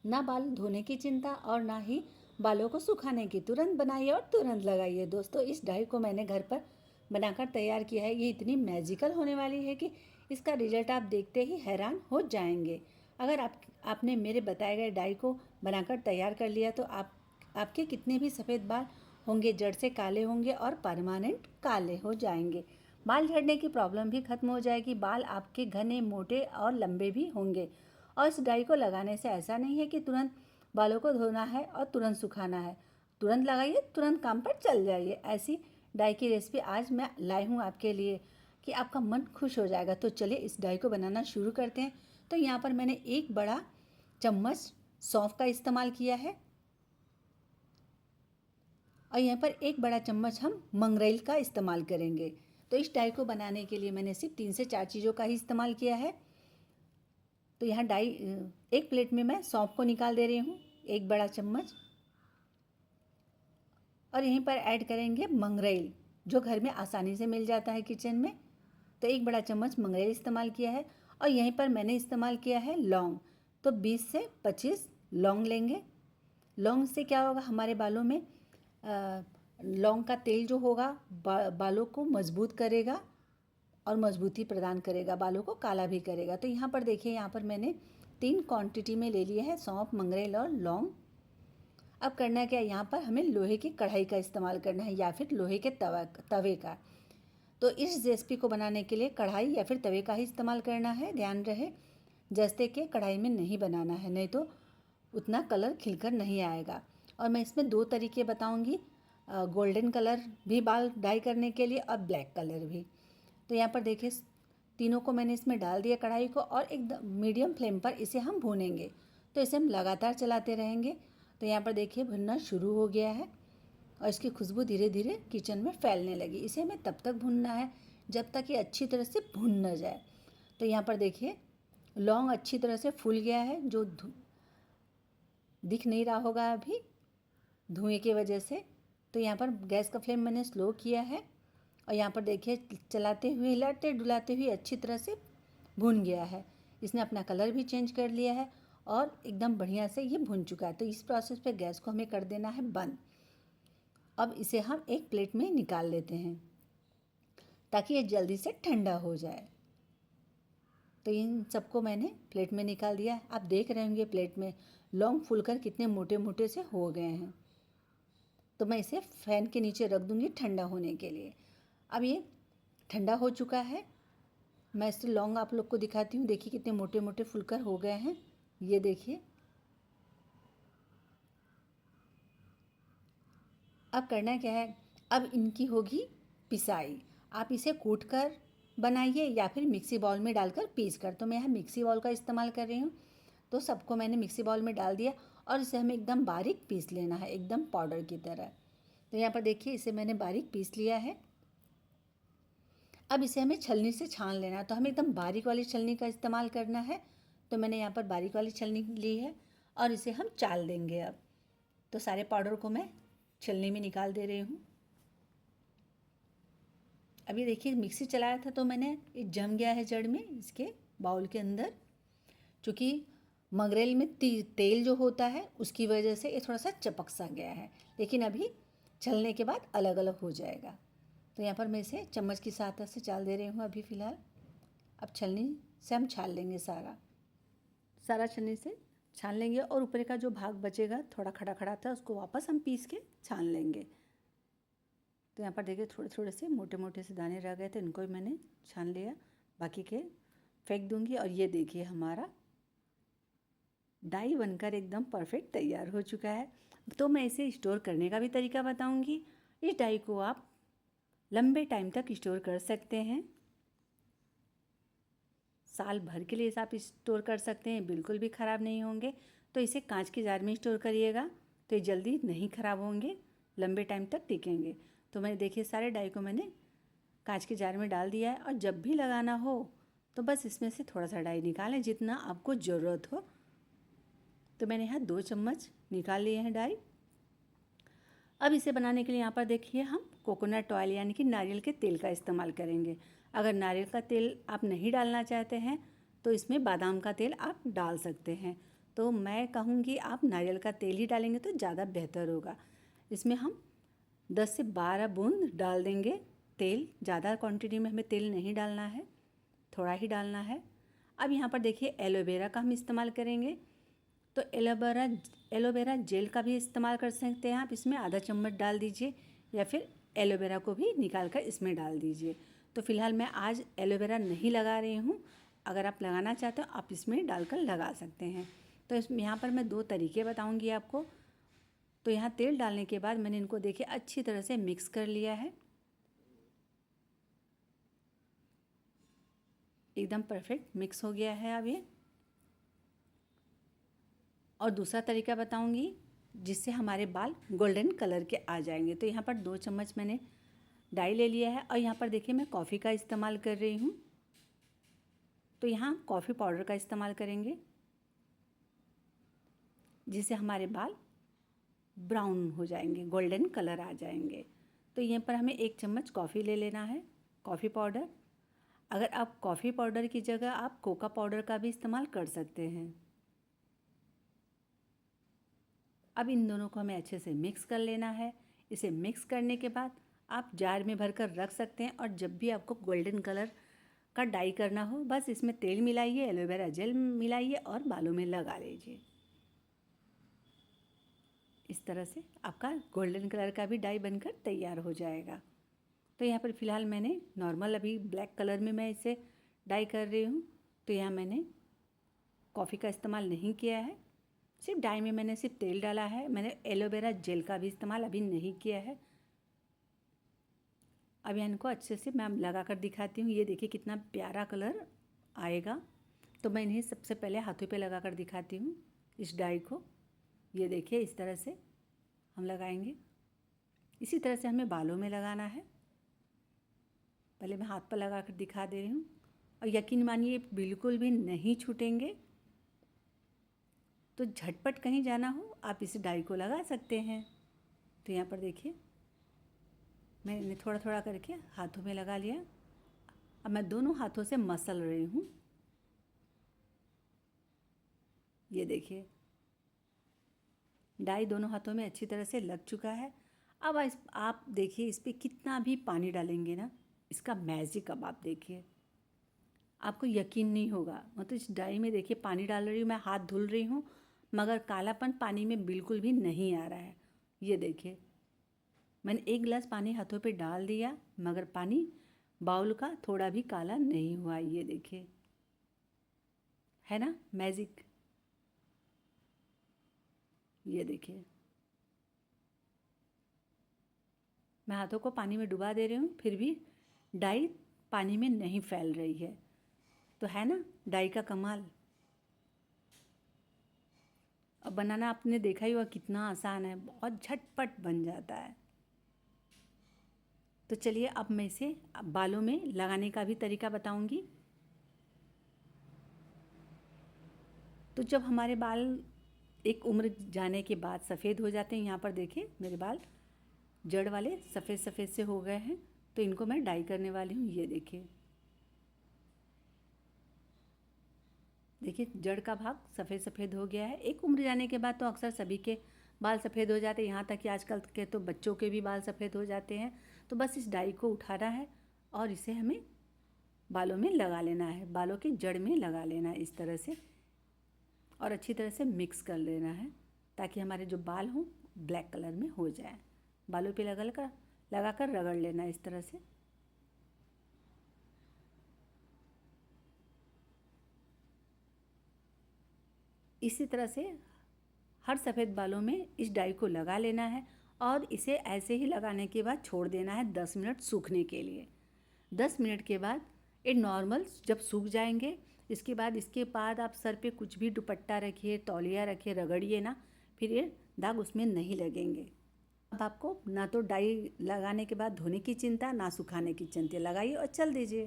ना बाल धोने की चिंता और ना ही बालों को सुखाने की। तुरंत बनाइए और तुरंत लगाइए। दोस्तों, इस डाई को मैंने घर पर बनाकर तैयार किया है। ये इतनी मैजिकल होने वाली है कि इसका रिजल्ट आप देखते ही हैरान हो जाएंगे। अगर आपने मेरे बताए गए डाई को बनाकर तैयार कर लिया तो आपके कितने भी सफ़ेद बाल होंगे जड़ से काले होंगे और परमानेंट काले हो जाएंगे। बाल झड़ने की प्रॉब्लम भी खत्म हो जाएगी। बाल आपके घने, मोटे और लंबे भी होंगे। और इस डाई को लगाने से ऐसा नहीं है कि तुरंत बालों को धोना है और तुरंत सुखाना है। तुरंत लगाइए, तुरंत काम पर चल जाइए। ऐसी डाई की रेसिपी आज मैं लाई हूँ आपके लिए कि आपका मन खुश हो जाएगा। तो चलिए इस डाई को बनाना शुरू करते हैं। तो यहाँ पर मैंने एक बड़ा चम्मच सौंफ का इस्तेमाल किया है और यहाँ पर एक बड़ा चम्मच हम मंगरेल का इस्तेमाल करेंगे। तो इस डाई को बनाने के लिए मैंने सिर्फ 3 से 4 चीज़ों का ही इस्तेमाल किया है। तो यहाँ एक प्लेट में मैं सौंफ को निकाल दे रही हूँ, एक बड़ा चम्मच। और यहीं पर ऐड करेंगे मंगरेल, जो घर में आसानी से मिल जाता है किचन में। तो एक बड़ा चम्मच मंगरेल इस्तेमाल किया है। और यहीं पर मैंने इस्तेमाल किया है लौंग। तो 20 से 25 लौंग लेंगे। लौंग से क्या होगा, हमारे बालों में लौंग का तेल जो होगा बालों को मजबूत करेगा और मजबूती प्रदान करेगा, बालों को काला भी करेगा। तो यहाँ पर देखिए, यहाँ पर मैंने 3 क्वांटिटी में ले लिए हैं सौंफ, मंगरेल और लौंग। अब करना क्या है, यहाँ पर हमें लोहे की कढ़ाई का इस्तेमाल करना है या फिर लोहे के तवे का। तो इस रेसिपी को बनाने के लिए कढ़ाई या फिर तवे का ही इस्तेमाल करना है। ध्यान रहे जैसे कि कढ़ाई में नहीं बनाना है, नहीं तो उतना कलर खिलकर नहीं आएगा। और मैं इसमें 2 तरीके बताऊंगी, गोल्डन कलर भी बाल डाई करने के लिए और ब्लैक कलर भी। तो यहाँ पर देखिए, तीनों को मैंने इसमें डाल दिया कढ़ाई को और एकदम मीडियम फ्लेम पर इसे हम भूनेंगे। तो इसे हम लगातार चलाते रहेंगे। तो यहाँ पर देखिए भुनना शुरू हो गया है और इसकी खुशबू धीरे धीरे किचन में फैलने लगी। इसे हमें तब तक भूनना है जब तक ये अच्छी तरह से भुन न जाए। तो यहाँ पर देखिए लौंग अच्छी तरह से फूल गया है, जो दिख नहीं रहा होगा अभी धुएं की वजह से। तो यहाँ पर गैस का फ्लेम मैंने स्लो किया है और यहाँ पर देखिए चलाते हुए, हिलाते डुलाते हुए अच्छी तरह से भुन गया है। इसने अपना कलर भी चेंज कर लिया है और एकदम बढ़िया से ये भुन चुका है। तो इस प्रोसेस पे गैस को हमें कर देना है बंद। अब इसे हम एक प्लेट में निकाल लेते हैं ताकि ये जल्दी से ठंडा हो जाए। तो इन सबको मैंने प्लेट में निकाल दिया। आप देख रहे होंगे प्लेट में लौंग फूलकर कितने मोटे मोटे से हो गए हैं। तो मैं इसे फ़ैन के नीचे रख दूँगी ठंडा होने के लिए। अब ये ठंडा हो चुका है। मैं इसे लौंग आप लोग को दिखाती हूँ। देखिए कितने मोटे मोटे फुलकर हो गए हैं, ये देखिए। अब करना क्या है, अब इनकी होगी पिसाई। आप इसे कूट कर बनाइए या फिर मिक्सी बाउल में डालकर पीस कर। तो मैं यहाँ मिक्सी बाउल का इस्तेमाल कर रही हूँ। तो सबको मैंने मिक्सी बाउल में डाल दिया और इसे हमें एकदम बारीक पीस लेना है, एकदम पाउडर की तरह। तो यहाँ पर देखिए इसे मैंने बारीक पीस लिया है। अब इसे हमें छलनी से छान लेना है। तो हमें एकदम बारीक वाली छलनी का इस्तेमाल करना है। तो मैंने यहाँ पर बारीक वाली छलनी ली है और इसे हम चाल देंगे। अब तो सारे पाउडर को मैं छलनी में निकाल दे रही हूँ। अभी देखिए मिक्सी चलाया था तो मैंने ये जम गया है जड़ में इसके बाउल के अंदर, क्योंकि मंगरेल में तेल जो होता है उसकी वजह से ये थोड़ा सा चपक सा गया है, लेकिन अभी छलने के बाद अलग अलग हो जाएगा। तो यहाँ पर मैं इसे चम्मच की सहायता से चाल दे रही हूँ अभी फ़िलहाल। अब छलनी से हम छान लेंगे, सारा छलनी से छान लेंगे और ऊपर का जो भाग बचेगा थोड़ा खड़ा खड़ा था उसको वापस हम पीस के छान लेंगे। तो यहाँ पर देखिए थोड़े थोड़े से मोटे मोटे से दाने रह गए थे, इनको भी मैंने छान लिया, बाकी के फेंक दूँगी। और ये देखिए हमारा डाई बनकर एकदम परफेक्ट तैयार हो चुका है। तो मैं इसे स्टोर करने का भी तरीका बताऊँगी। इस डाई को आप लंबे टाइम तक स्टोर कर सकते हैं, साल भर के लिए इसे आप स्टोर कर सकते हैं, बिल्कुल भी ख़राब नहीं होंगे। तो इसे कांच के जार में स्टोर करिएगा तो ये जल्दी नहीं ख़राब होंगे, लंबे टाइम तक टिकेंगे। तो मैंने देखिए सारे डाई को मैंने कांच के जार में डाल दिया है और जब भी लगाना हो तो बस इसमें से थोड़ा सा डाई निकालें जितना आपको ज़रूरत हो। तो मैंने यहाँ 2 चम्मच निकाल लिए हैं डाई। अब इसे बनाने के लिए यहाँ पर देखिए हम कोकोनट ऑयल यानी कि नारियल के तेल का इस्तेमाल करेंगे। अगर नारियल का तेल आप नहीं डालना चाहते हैं तो इसमें बादाम का तेल आप डाल सकते हैं। तो मैं कहूँगी आप नारियल का तेल ही डालेंगे तो ज़्यादा बेहतर होगा। इसमें हम 10 से 12 बूंद डाल देंगे तेल। ज़्यादा क्वांटिटी में हमें तेल नहीं डालना है, थोड़ा ही डालना है। अब यहाँ पर देखिए एलोवेरा का हम इस्तेमाल करेंगे, तो एलोवेरा जेल का भी इस्तेमाल कर सकते हैं आप। इसमें आधा चम्मच डाल दीजिए या फिर एलोवेरा को भी निकाल कर इसमें डाल दीजिए। तो फ़िलहाल मैं आज एलोवेरा नहीं लगा रही हूँ, अगर आप लगाना चाहते हो आप इसमें डालकर लगा सकते हैं। तो इसमें यहाँ पर मैं 2 तरीके बताऊँगी आपको। तो यहाँ तेल डालने के बाद मैंने इनको देखिए अच्छी तरह से मिक्स कर लिया है, एकदम परफेक्ट मिक्स हो गया है अब ये। और दूसरा तरीका बताऊंगी जिससे हमारे बाल गोल्डन कलर के आ जाएंगे। तो यहाँ पर 2 चम्मच मैंने डाई ले लिया है और यहाँ पर देखिए मैं कॉफ़ी का इस्तेमाल कर रही हूँ। तो यहाँ कॉफ़ी पाउडर का इस्तेमाल करेंगे जिससे हमारे बाल ब्राउन हो जाएंगे, गोल्डन कलर आ जाएंगे। तो यहाँ पर हमें 1 चम्मच कॉफ़ी ले लेना है, कॉफ़ी पाउडर। अगर आप कॉफ़ी पाउडर की जगह आप कोका पाउडर का भी इस्तेमाल कर सकते हैं। अब इन दोनों को हमें अच्छे से मिक्स कर लेना है। इसे मिक्स करने के बाद आप जार में भरकर रख सकते हैं और जब भी आपको गोल्डन कलर का डाई करना हो बस इसमें तेल मिलाइए, एलोवेरा जेल मिलाइए और बालों में लगा लीजिए। इस तरह से आपका गोल्डन कलर का भी डाई बनकर तैयार हो जाएगा। तो यहाँ पर फ़िलहाल मैंने नॉर्मल अभी ब्लैक कलर में मैं इसे डाई कर रही हूँ। तो यहाँ मैंने कॉफ़ी का इस्तेमाल नहीं किया है, सिर्फ डाई में मैंने सिर्फ तेल डाला है। मैंने एलोवेरा जेल का भी इस्तेमाल अभी नहीं किया है। अब यहाँ इनको अच्छे से मैं लगा कर दिखाती हूँ। ये देखिए कितना प्यारा कलर आएगा। तो मैं इन्हें सबसे पहले हाथों पे लगा कर दिखाती हूँ इस डाई को। ये देखिए इस तरह से हम लगाएंगे। इसी तरह से हमें बालों में लगाना है। पहले मैं हाथ पर लगा कर दिखा दे रही हूँ और यकीन मानिए बिल्कुल भी नहीं छूटेंगे। तो झटपट कहीं जाना हो आप इस डाई को लगा सकते हैं। तो यहाँ पर देखिए मैंने थोड़ा थोड़ा करके हाथों में लगा लिया। अब मैं दोनों हाथों से मसल रही हूँ। ये देखिए डाई दोनों हाथों में अच्छी तरह से लग चुका है। अब आप देखिए इस पर कितना भी पानी डालेंगे ना, इसका मैजिक अब आप देखिए, आपको यकीन नहीं होगा। मतलब इस डाई में देखिए पानी डाल रही हूँ, मैं हाथ धुल रही हूँ मगर कालापन पानी में बिल्कुल भी नहीं आ रहा है। ये देखिए मैंने 1 गिलास पानी हाथों पे डाल दिया मगर पानी बाउल का थोड़ा भी काला नहीं हुआ। ये देखिए है ना मैजिक। ये देखिए मैं हाथों को पानी में डुबा दे रही हूँ फिर भी डाई पानी में नहीं फैल रही है। तो है ना डाई का कमाल। अब बनाना आपने देखा ही होगा कितना आसान है, बहुत झटपट बन जाता है। तो चलिए अब मैं इसे बालों में लगाने का भी तरीका बताऊंगी। तो जब हमारे बाल एक उम्र जाने के बाद सफ़ेद हो जाते हैं, यहाँ पर देखिए मेरे बाल जड़ वाले सफ़ेद सफ़ेद से हो गए हैं। तो इनको मैं डाई करने वाली हूँ। ये देखिए देखिए जड़ का भाग सफ़ेद सफ़ेद हो गया है। एक उम्र जाने के बाद तो अक्सर सभी के बाल सफ़ेद हो जाते हैं, यहाँ तक कि आजकल के तो बच्चों के भी बाल सफ़ेद हो जाते हैं। तो बस इस डाई को उठाना है और इसे हमें बालों में लगा लेना है, बालों की जड़ में लगा लेना है इस तरह से और अच्छी तरह से मिक्स कर लेना है ताकि हमारे जो बाल हों ब्लैक कलर में हो जाए। बालों पे लगा कर रगड़ लेना है इस तरह से। इसी तरह से हर सफ़ेद बालों में इस डाई को लगा लेना है और इसे ऐसे ही लगाने के बाद छोड़ देना है 10 मिनट सूखने के लिए। 10 मिनट के बाद ये नॉर्मल जब सूख जाएंगे इसके बाद आप सर पे कुछ भी दुपट्टा रखिए, तौलिया रखिए, रगड़िए ना, फिर ये दाग उसमें नहीं लगेंगे। अब आपको ना तो डाई लगाने के बाद धोने की चिंता, ना सुखाने की चिंता, लगाइए और चल दीजिए।